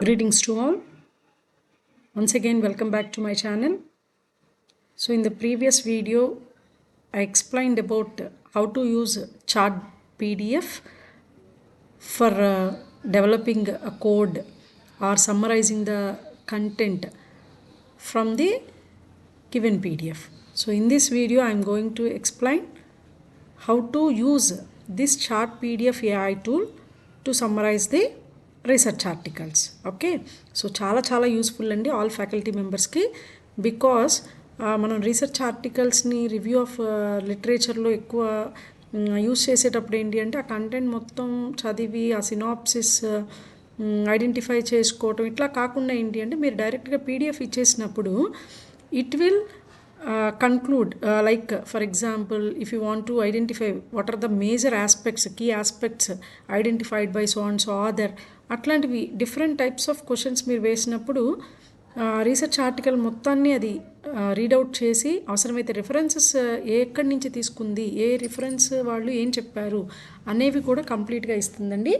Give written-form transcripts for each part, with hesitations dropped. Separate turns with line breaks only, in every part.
Greetings to all. Once again, welcome back to my channel. So in the previous video, I explained about how to use chart PDF for developing a code or summarizing the content from the given PDF. So in this video, I am going to explain how to use this chart PDF AI tool to summarize the research articles. Okay, so చాలా useful అండి all faculty మెంబర్స్కి. Because మనం research ఆర్టికల్స్ని review of లిటరేచర్లో ఎక్కువ use చేసేటప్పుడు ఏంటి అంటే ఆ content మొత్తం చదివి ఆ సినాప్సిస్ ఐడెంటిఫై చేసుకోవటం ఇట్లా కాకుండా ఏంటి అంటే మీరు డైరెక్ట్గా పీడిఎఫ్ ఇచ్చేసినప్పుడు it will conclude like for example, if you want to identify what are the major aspects, key aspects identified by so and so other, అట్లాంటివి డిఫరెంట్ టైప్స్ ఆఫ్ క్వశ్చన్స్ మీరు వేసినప్పుడు రీసెర్చ్ ఆర్టికల్ మొత్తాన్ని అది read out చేసి అవసరమైతే references ఎక్కడి నుంచి తీసుకుంది, ఏ రిఫరెన్స్ వాళ్ళు ఏం చెప్పారు అనేవి కూడా కంప్లీట్గా ఇస్తుందండి.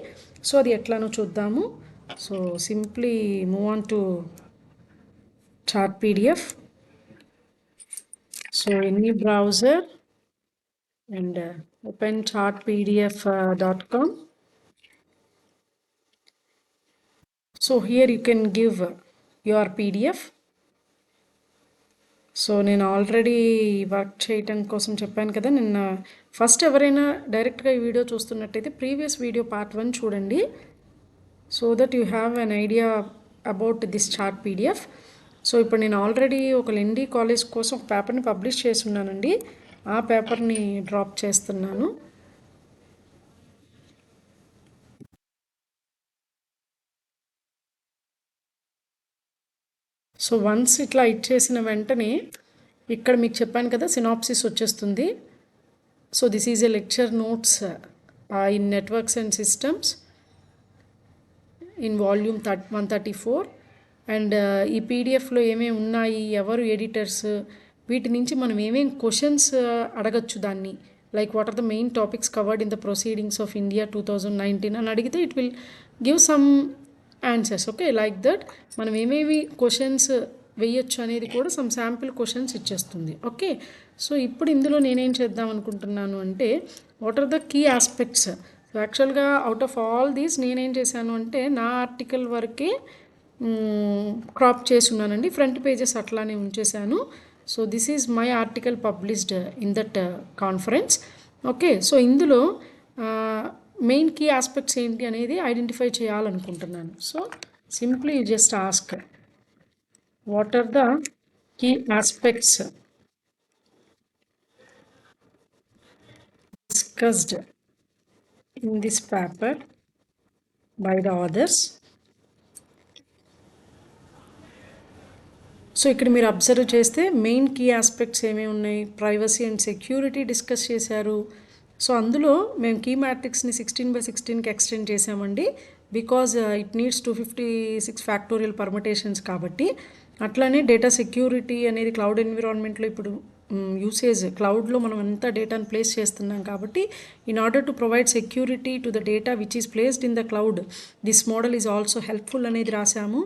సో అది ఎట్లానో చూద్దాము. So simply move on to chart PDF. So any browser and open chartpdf.com. So here you can give your PDF. So నేను ఆల్రెడీ వర్క్ చేయటం కోసం చెప్పాను కదా, నిన్న ఫస్ట్ ఎవరైనా డైరెక్ట్గా ఈ వీడియో చూస్తున్నట్టయితే ప్రీవియస్ వీడియో పార్ట్ 1 చూడండి, so that you have an idea about this chart PDF. So ఇప్పుడు నేను ఆల్రెడీ ఒక లెండీ కాలేజ్ కోసం ఒక పేపర్ని పబ్లిష్ చేస్తున్నానండి. ఆ పేపర్ని డ్రాప్ చేస్తున్నాను. సో వన్స్ ఇట్లా ఇచ్చేసిన వెంటనే ఇక్కడ మీకు చెప్పాను కదా సినాప్సిస్ వచ్చేస్తుంది. So this is a lecture notes in networks and systems in volume 134. And ఈ పీడిఎఫ్లో ఏమేమి ఉన్నాయి, ఎవరు ఎడిటర్స్, వీటి నుంచి మనం ఏమేమి క్వశ్చన్స్ అడగచ్చు దాన్ని, like what are the main topics covered in the proceedings of India 2019 అని అడిగితే it will give some answers. Okay, like that మనం ఏమేమి క్వశ్చన్స్ వేయచ్చు అనేది కూడా సమ్ శాంపిల్ క్వశ్చన్స్ ఇచ్చేస్తుంది. ఓకే, సో ఇప్పుడు ఇందులో నేనేం చేద్దాం అనుకుంటున్నాను అంటే what are the key aspects. So యాక్చువల్గా అవుట్ ఆఫ్ ఆల్ దీస్ నేనేం చేశాను అంటే నా ఆర్టికల్ వరకే క్రాప్ చేసి ఉన్నానండి, ఫ్రంట్ పేజెస్ అట్లానే ఉంచేశాను. So this is my article published in that conference. Okay, so ఇందులో మెయిన్ కీ ఆస్పెక్ట్స్ ఏంటి అనేది ఐడెంటిఫై చేయాలనుకుంటున్నాను. So simply just ask what are the key aspects discussed in this paper by the authors. So ఇక్కడ మీరు observe చేస్తే main key aspects ఏమేమి ఉన్నాయి, privacy and security discuss చేశారు. సో అందులో మేము కీ మ్యాట్రిక్స్ని 16/16కి ఎక్స్టెండ్ చేసామండి, because it needs 256 factorial permutations కాబట్టి. అట్లానే డేటా సెక్యూరిటీ అనేది క్లౌడ్ ఎన్విరాన్మెంట్లో ఇప్పుడు యూసేజ్ క్లౌడ్లో మనం అంతా డేటాను ప్లేస్ చేస్తున్నాం కాబట్టి in order to provide security to the data which is placed in the cloud this model is also helpful అనేది రాసాము.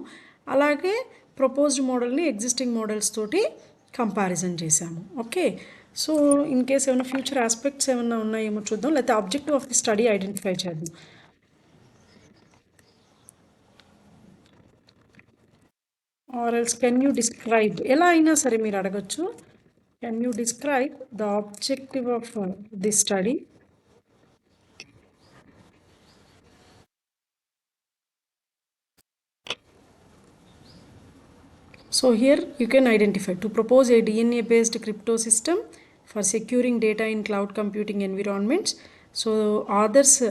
అలాగే ప్రపోజ్డ్ మోడల్ని ఎగ్జిస్టింగ్ మోడల్స్ తోటి కంపారిజన్ చేశాము. ఓకే, సో ఇన్ కేస్ ఏమైనా ఫ్యూచర్ ఆస్పెక్ట్స్ ఏమైనా ఉన్నాయేమో చూద్దాం, లేకపోతే objective of the study identify చేద్దాం. Or else can you describe, ఎలా అయినా సరే మీరు అడగచ్చు, can you describe the objective of the study. So here you can identify to propose a DNA based crypto system for securing data in cloud computing environments. So authors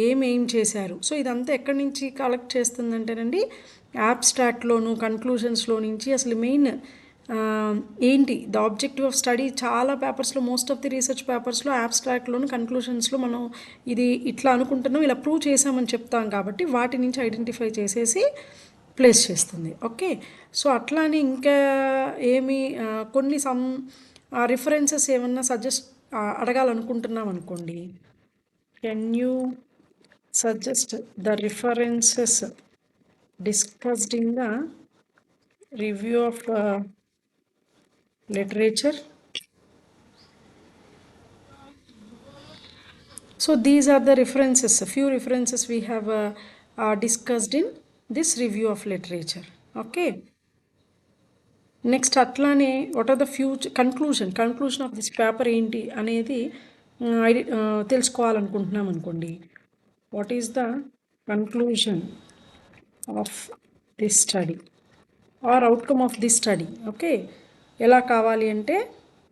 ఏం చేశారు, so ఇదంతా ఎక్కడి నుంచి కలెక్ట్ చేస్తుందంటేనండి యాబ్స్ట్రాక్ట్లోను కన్క్లూజన్స్లో నుంచి. అసలు main ఏంటి the objective of study, చాలా పేపర్స్లో మోస్ట్ ఆఫ్ ది రీసెర్చ్ పేపర్స్లో యాబ్స్ట్రాక్ట్లోను కన్క్లూషన్స్లో మనం ఇది ఇట్లా అనుకుంటున్నాం, ఇలా ప్రూవ్ చేసామని చెప్తాం కాబట్టి వాటి నుంచి ఐడెంటిఫై చేసేసి ప్లేస్ చేస్తుంది. ఓకే, సో అట్లానే ఇంకా ఏమి కొన్ని సమ్ రిఫరెన్సెస్ ఏమన్నా సజెస్ట్ అడగాలనుకుంటున్నాం అనుకోండి, can you suggest the references discussed in the review of literature. So these are the references, a few references we have discussed in this review of literature. Okay. Next అట్లానే what are the conclusion of this paper ఏంటి అనేది తెలుసుకోవాలనుకుంటున్నాం అనుకోండి. What is the conclusion of this study or outcome of this study? Okay, ఎలా కావాలి అంటే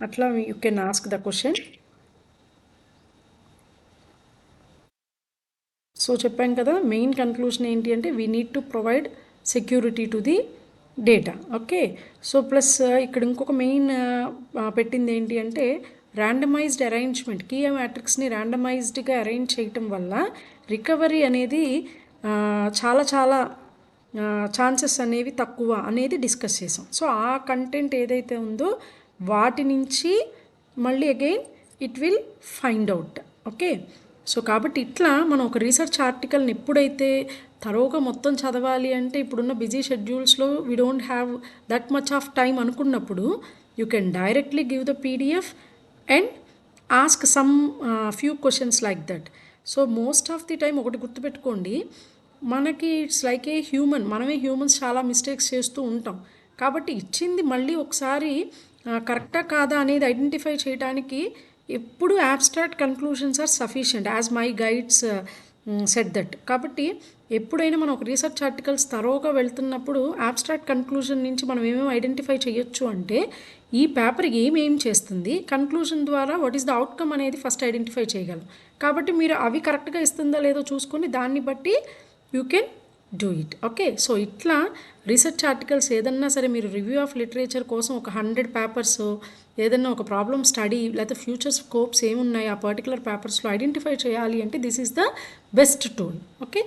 అట్లా you can ask the question. So చెప్పాం కదా, మెయిన్ కన్క్లూషన్ ఏంటి అంటే we need to provide security to the data. Okay, so plus ఇక్కడ ఇంకొక మెయిన్ పెట్టింది ఏంటి అంటే ర్యాండమైజ్డ్ అరేంజ్మెంట్, కీ మ్యాట్రిక్స్ని ర్యాండమైజ్డ్గా అరేంజ్ చేయటం వల్ల రికవరీ అనేది చాలా చాలా ఛాన్సెస్ అనేవి తక్కువ అనేది డిస్కస్ చేసాం. సో ఆ కంటెంట్ ఏదైతే ఉందో వాటి నుంచి మళ్ళీ again it will find out. Okay, so కాబట్టి ఇట్లా మనం ఒక రీసెర్చ్ ఆర్టికల్ని ఎప్పుడైతే తరోగా మొత్తం చదవాలి అంటే ఇప్పుడున్న బిజీ షెడ్యూల్స్లో we don't have that much of time అనుకున్నప్పుడు you can directly give the PDF and ask some few questions like that. So most of the time ఒకటి గుర్తుపెట్టుకోండి, మనకి ఇట్స్ లైక్ ఏ హ్యూమన్, మనమే హ్యూమన్స్ చాలా mistakes చేస్తూ ఉంటాం. కాబట్టి ఇచ్చింది మళ్ళీ ఒకసారి కరెక్టా కాదా అనేది ఐడెంటిఫై చేయడానికి ఎప్పుడు abstract conclusions are sufficient as my guides set that. కాబట్టి ఎప్పుడైనా మనం ఒక రీసెర్చ్ ఆర్టికల్స్ తరోగా వెళ్తున్నప్పుడు అబ్స్ట్రాక్ట్ కన్క్లూజన్ నుంచి మనం ఏమేమి ఐడెంటిఫై చేయొచ్చు అంటే ఈ పేపర్ ఏం చేస్తుంది, కన్క్లూజన్ ద్వారా వాట్ ఈస్ ద అవుట్కమ్ అనేది ఫస్ట్ ఐడెంటిఫై చేయగలం. కాబట్టి మీరు అవి కరెక్ట్గా ఇస్తుందా లేదో చూసుకొని దాన్ని బట్టి you can do it. Okay, so ఇట్లా రీసెర్చ్ ఆర్టికల్స్ ఏదన్నా సరే మీరు రివ్యూ ఆఫ్ లిటరేచర్ కోసం ఒక 100 పేపర్స్ ఏదన్నా ఒక ప్రాబ్లమ్ స్టడీ లేకపోతే ఫ్యూచర్ స్కోప్స్ ఏమున్నాయి ఆ పర్టికులర్ పేపర్స్లో ఐడెంటిఫై చేయాలి అంటే this is the best tool. Okay.